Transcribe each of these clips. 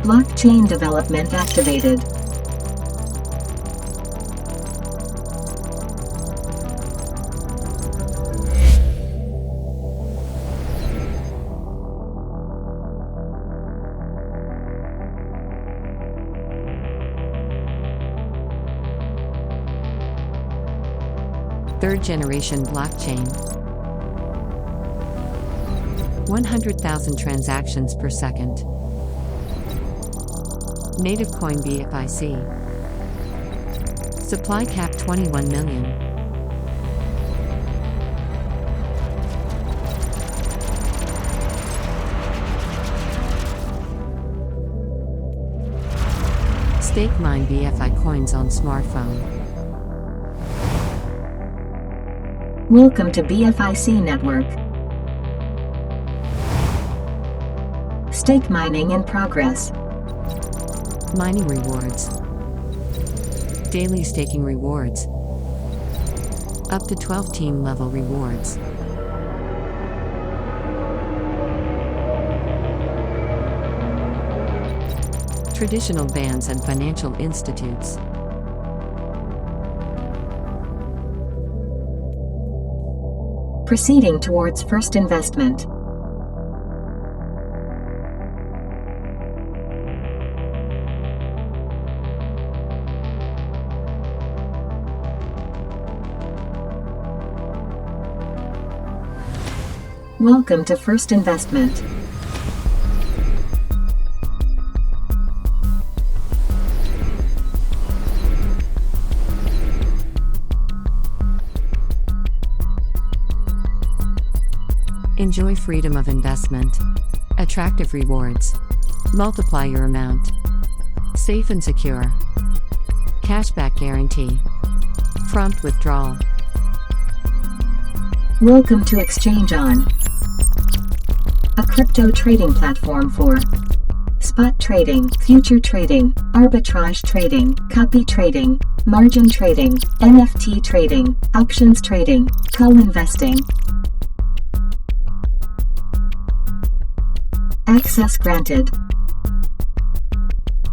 Blockchain development activated. Third generation blockchain. 100,000 transactions per second. Native coin BFIC. Supply cap 21 million. Stake mine BFI coins on smartphone. Welcome to BFIC network. Stake mining in progress. Mining rewards. Daily staking rewards. Up to 12 team level rewards. Traditional banks and financial institutes. Proceeding towards first investment. Welcome to first investment. Enjoy freedom of investment. Attractive rewards. Multiply your amount. Safe and secure. Cashback guarantee. Prompt withdrawal. Welcome to ExchangeOn, a crypto trading platform for spot trading, future trading, arbitrage trading, copy trading, margin trading, NFT trading, options trading, co-investing. Access granted.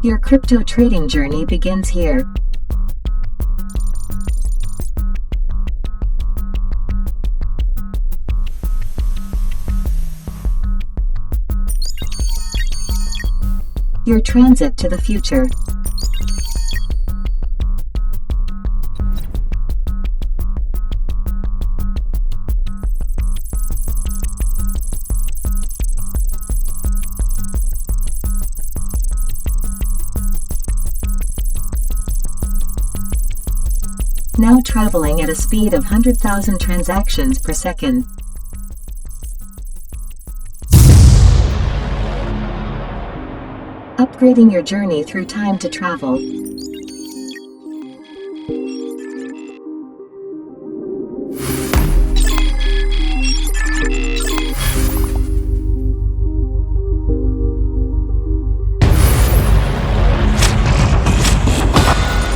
Your crypto trading journey begins here. Your transit to the future. Now traveling at a speed of 100,000 transactions per second. Upgrading your journey through time to travel.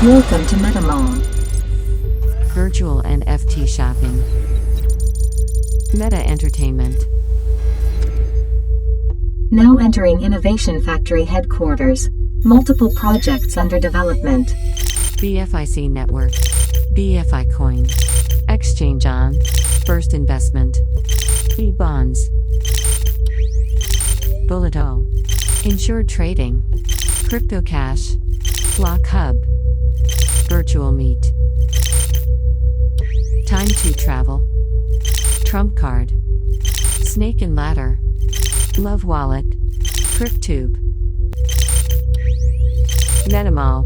Welcome to MetaMall. Virtual NFT shopping. Meta Entertainment. Now entering Innovation Factory headquarters. Multiple projects under development. BFIC Network. BFI Coin. ExchangeOn. First Investment. E-Bonds. Bullet-O. Insured Trading. Crypto Cash. Block Hub. Virtual Meet. Time to Travel. Trump Card. Snake and Ladder. Love Wallet. CrypTube. MetaMall.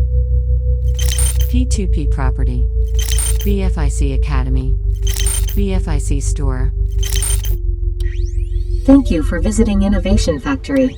P2P Property. BFIC Academy. BFIC Store. Thank you for visiting Innovation Factory.